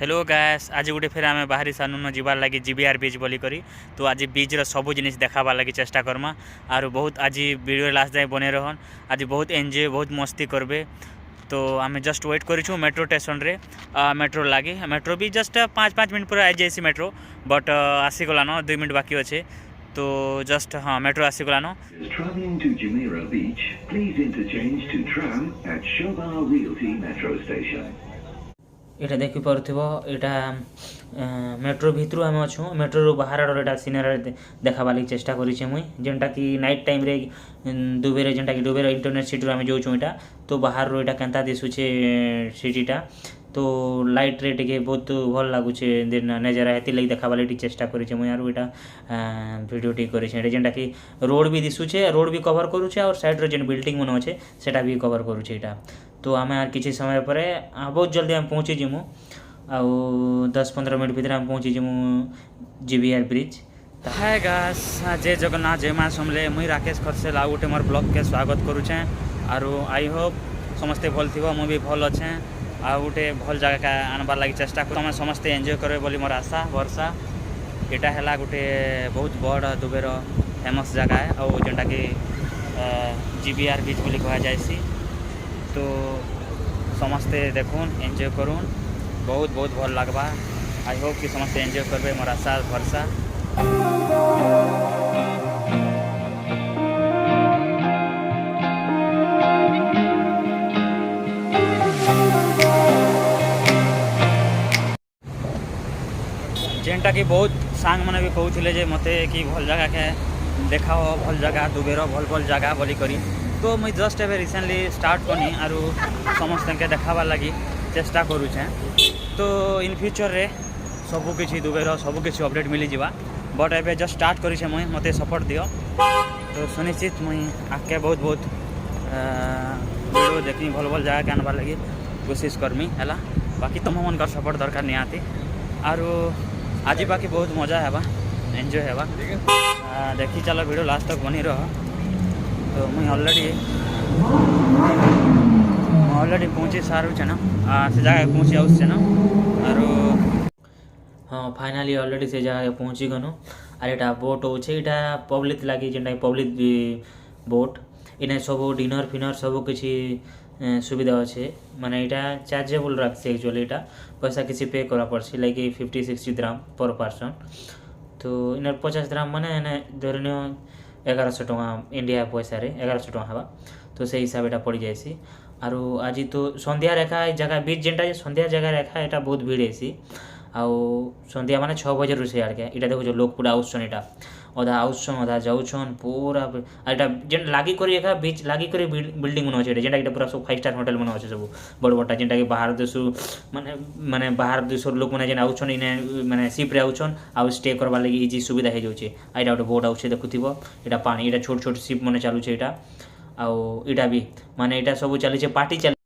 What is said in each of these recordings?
Hello guys आज गोटे फेर आम बाहरी सानुन जीवार लगे जीबीआर बीच बोली करी तो आज बीच सब जिनिस देखाबार लगे चेष्टा करमा आर बहुत आज वीडियो लास्ट जाए बने रहन आज बहुत एंजॉय बहुत मस्ती करबे। तो आम जस्ट वेट करूँ मेट्रो स्टेशन रे मेट्रो लगे मेट्रो भी जस्ट 5 मिनट पर आई जाइए मेट्रो बट आसीगलान 2 मिनट बाकी अच्छे तो जस्ट हाँ metro आसीगलान। Traveling to Jumeirah Beach, please interchange to tram at Shobar Realty Metro Station. यहाँ देखिपुर यहाँ मेट्रो भितर आम अच्छू मेट्रो बाहर आड़ सिनेरी देखाबा लगी चेष्टा करें मुई जेनटा कि नाइट टाइम रे दुबे जेनटा कि दुबे इंटरनेट सिटी आम जाऊँ यहाँ तो बाहर यहाँ केन्ता दिशुचे सिटीटा तो लाइट रे टे बहुत भल लगुचे नजारा हेती लगी देखाबा लगी चेष्टा करें मुई आर यहाँ वीडियो टी करें जेनटा कि रोड भी दिशुचे रोड भी कवर करुचे और साइड रे जेन बिल्डिंग मन अच्छे सेटा भी कवर करुचे यहाँ तो आम आर किसी समय पर बहुत जल्दी आम पहुँची जिमु आउ 10-15 मिनट भीतर आम पहुँची जिमु जीबीआर ब्रिज। हाय गाइस जय जगन्नाथ जय मां समले मुई राकेश खरसेल आउ गोटे मोर ब्लॉग के स्वागत करुचे आरु आई होप समस्ते भल थी मुझे भी भल अच्छे आउ गोटे भल जगह का आनबार लगी चेष्टा कर समस्ते एंजॉय करें बोली मोर आशा भरसा। यहाँ है गोटे बहुत बड़ दुबेर फेमस जगह है और जेनटा कि जीबीआर बीच बोली कह जाए तो समस्ते देखुन एंजॉय करुन बहुत बहुत भल लगवा आई होप कि समस्ते एंजॉय करबे मोर आशा भरसा। जेनटा कि बहुत सांग मैंने भी कहूले जे मते कि भल जगह के देखाओ भल जगह दुबेर भल भल जगह बोली करी तो मुझे जस्ट एवं रिसेंटली स्टार्ट करनी आरु समस्त के देखाबार लगी चेष्टा करुचे तो इन फ्यूचर रे सबकि दुबेर सबकि अपडेट मिली जावा बट एवं जस्ट स्टार्ट करें मुई मते सपोर्ट दियो तो सुनिश्चित मुई आगे बहुत बहुत वीडियो देखनी भल भल जगह के आनबार लगी कोशिश करमी है बाकी तुम मन सपोर्ट दरकार निहाती आरु आज बाकी बहुत मजा है एंजॉय है देखी चलो वीडियो लास्ट तक बनी रह तो मुझे ऑलरेडी पहुँची सारूचे ना से जगह पहुँची आउे ना आरो हाँ फाइनाली ऑलरेडी से जगह पहुँची गनु आर यहाँ बोट हो पब्लिक लगी जेनटा पब्लिक बोट इन्हें सब डिनर फिनर सब किसी सुविधा अच्छे माने यहाँ चार्जेबल रखी एक्चुअली यहाँ पैसा किसी पे करा पड़सी लाइक 50-60 ग्राम पर पर्सन तो इन 50 ग्राम मैंने धरन 1100 टଙ୍କା इंडिया पैसा रे 1100 टଙ୍କା हवा तो से हिसाब एटा पड़ जाएसी आरो आज तो संध्या रेखा जगह बीच जेनटा संध्या जगह रेखा एटा बहुत भीड़ है आउ संध्या माने 6 बजे रुसे आड़ के इटा देखो लोग पूरा आउसन एटा अधा आउसन अधा जाउछन पूरा एटा जेन लागी करी एका बीच लागी करी बिल्डिंग मन अछि जेनटा एटा पूरा सब 5 स्टार होटल मन अछि सब बड़ बड़टा जेनटा कि बाहर देशु माने माने बाहर देशर लोक माने जेन आउछन इने माने शिप रे आउछन आउ स्टे करबा लागि इजी सुविधा हे जाउछे एटा गोटे बोट आउछे देखुथिबो एटा पानी एटा छोट छोट शिप मन चालू छे एटा आउ एटा भी माने एटा सब चली छे पार्टी चली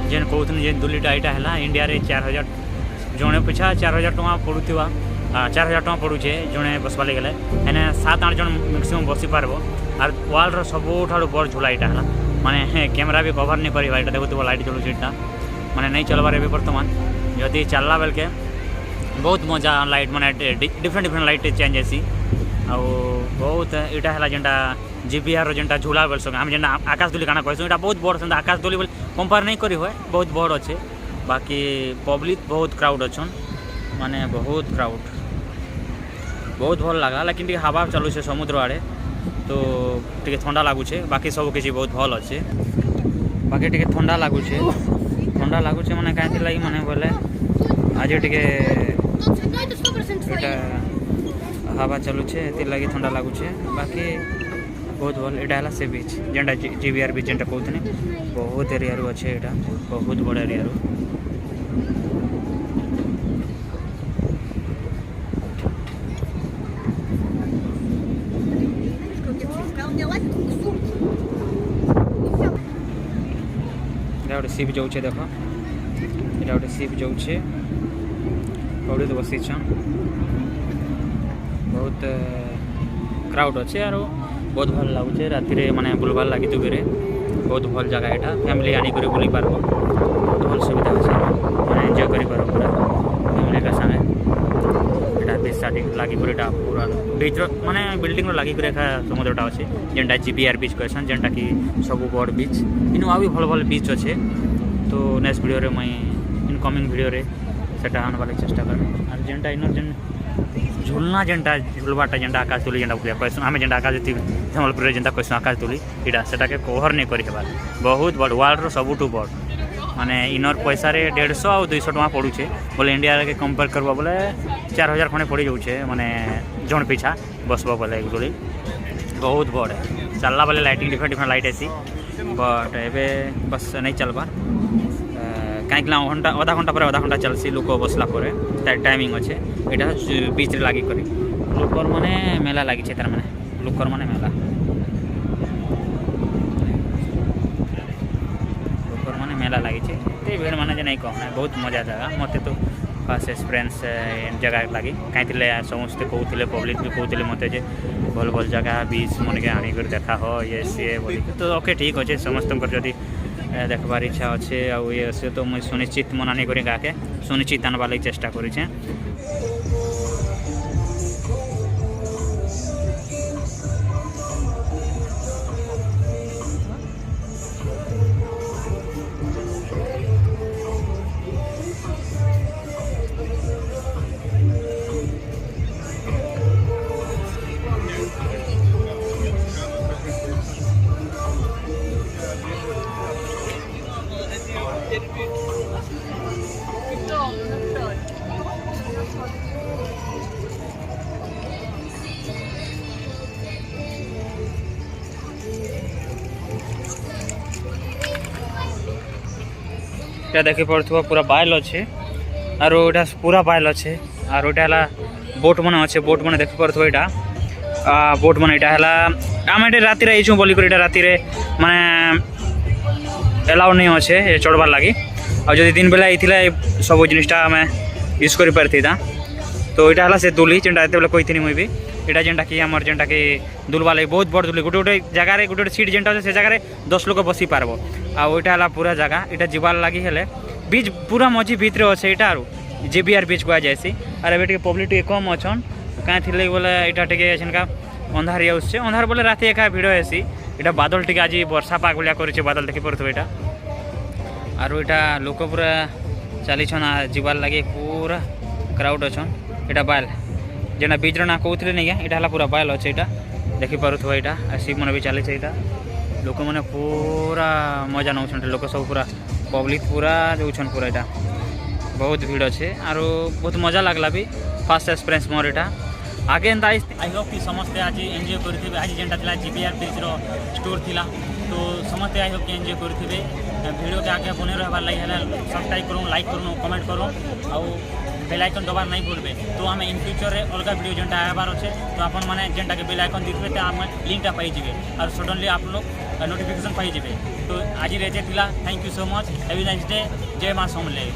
जेन कहूँ जे दुलीटा यहाँ है इंडिया रे 4000 जड़े पिछा 4000 टଙ୍କା पड़ुवा 4000 टଙ୍କା पड़ुचे जड़े बसवा लगे एने 7-8 जन मैक्सिमम बसी पार्ब आर वाल्र सबुठ बड़ झूला यहाँ है माने कैमेरा भी कवर नहीं करवा यहाँ देखुव लाइट चलुचे यहाँ माने नहीं चलबार ए बर्तमान जदि चलला बेल के बहुत मजा लाइट माने डिफरेंट लाइट चेंज हेसी आउ बहुत यहाँ है जेनटा जीपीआर जेनटा झूला बोल सके आम जेना आकाश दुली काना कहूँ यहाँ बहुत बड़ आकाश दुली बोले कंपेयर नहीं करी हुए बहुत बड़ अच्छे बाकी पब्लिक बहुत क्राउड अच्छन माने बहुत क्राउड बहुत भल लगा लेकिन हवा चलू से समुद्र आड़े तो टे ठंडा लगुचे बाकी सब किसी बहुत भल अच्छे बाकी टे ठंडा लगुचे मैंने कहीं लगी मैंने बोले आज टे हवा चलुचे ये लगी ठंडा लगुचे बाकी बहुत भल यहाँ है से बीच जेनटा जीवीआर बीच जेनटा कहते बहुत एरिया अच्छे यहाँ बहुत बड़ एरिया गोटे सीप जाऊे देख यहाँ गोटे सीप जाऊे कौड़ी तो बस बहुत क्राउड अच्छे यार बहुत भल लगुचे राति माने बुलबार लगी दुबे बहुत भल जगह यहाँ फैमिली आनिक बुली पार बहुत भल सुविधा अच्छे मैंने एंजॉय कर पूरा फैमिली का संगे यहाँ बीच साइड लगी पूरा बीच माने बिल्डिंग लगी समुद्रटा अच्छे जेनटा जीपीआर बीच कहसन जेनटा कि सब बड़ बीच इन भी भल भल बीच अच्छे तो नेक्स्ट वीडियो रे मुई इनकमिंग वीडियो रे सेटा आनबार चेष्टा करबे और जेनटा इनर जेन झुलना जेनटा झुलबाटा जेनटा आकाश तुली जेनटा कहसन आम जेनटा आकाश धमलपुर जेनटा कहसन आकाश तुली यहाँ सेटा के कवर नहीं कर बहुत बड़ वर्ल्ड सबुठ बड़ माने इनर पैसा रे 150 और 200 टଙ୍କା पड़ुचे बोले इंडिया के कंपेयर करवा बोले 4000 खंडे पड़ जाऊे माने जन पिछा बसबा बोले एक्चुअली बहुत बड़ है चलला बोले लाइटिंग डिफरेंट लाइट ऐसी बट एवं बस नहीं चलबार कहीं घंटा आधा घंटा पर आधा घंटा चलसी लोक बसला टाइमिंग अच्छे यहाँ बीच रे लगी कर लोकर माने मेला लगी तार माने लोकर माने मेला लोकर माने मेला लगी भीड़ माने नहीं कहना बहुत मजा जगह मत तो फास्ट एक्सपीरियंस जगह लगी कहीं समस्ते कहते पब्लिक भी कहते मत भल भल जगह बीच मन के आनिक देखा हो ये सी बोल तो ओके ठीक अच्छे समस्त जदि देखबार इच्छा अच्छे आउ ये अच्छे तो मुझे सुनिश्चित मना नहीं करें गाके सुनिश्चित आनबार लगी चेष्टा करें यहाँ देखी पड़ो पूरा बाइल अच्छे आर पूरा बाइल अच्छे आर यहाँ बोट मैंने अच्छे बोट मैंने देखी पड़ो यहाँ बोट मैंने यहाँ आम ये राति आईचु बोलिक राति माने एलाउ नहीं अच्छे चढ़बार लगी आदि दिन बेला ये सब जिनटा आम यूज कर पारि तो यहाँ है से दुली जेनटा ये कही मुझे भी यहाँ जेनटा कि आमर जेनटा कि दुलवा लगे बहुत बड़ दुली गोटे गोटे जगार गोटे सीट जेनटा अच्छे से जगह 10 लोग बसी पार्ब आटा पूरा जगह यहाँ जीवार लगी हेले बीच पूरा मझी भितर अच्छे यहाँ आर जीबीआर बीच कह जाए और ए पब्लिक टे कम अच्छन कहीं थी बोले यहाँ टे अंधार आसे अंधार बोले राति एका भिड़ हेसी यहाँ बादल टे आज वर्षा पाग भाया कर बादल देखी पड़ो यहाँ आर यहाँ लोक पूरा चलीछन जीवार लगे पूरा क्राउड अच्छन यहाँ बाइल जेना बीच ना कहते नहीं यहाँ है पूरा बाइल अच्छे यहाँ देखी पार्थ यहाँ सीप मन भी चली लोक मैंने पूरा मजा नौ लोक सब पूरा पब्लिक पूरा जाऊन पूरा यहाँ बहुत भीड़ अच्छे आरो बहुत मजा लगला भी फास्ट एक्सपीरियंस मोर यहाँ आगे एंता आई होप कि समस्ते आज एंजॉय करेंगे आज जेनटा जीबीआर बीच स्टोर थिला तो समस्ते आई होप कि एंजॉय करेंगे वीडियो के आगे बने रहा लगे सब्सक्राइब करूँ लाइक करूँ कमेंट करूँ आउ बेल आइकन दबार नहीं भूलबे तो आम इन फ्यूचर रे अलग वीडियो जेनटा आबार अच्छे तो आपन माने जेनटा के बेल आइकन दिखबे तो आम लिंकटा पाई जिवे और सडनली आप लोग नोटिफिकेशन पाइबे। तो आज एजे थिला, thank you so much, have a nice day, जय मां समलेई।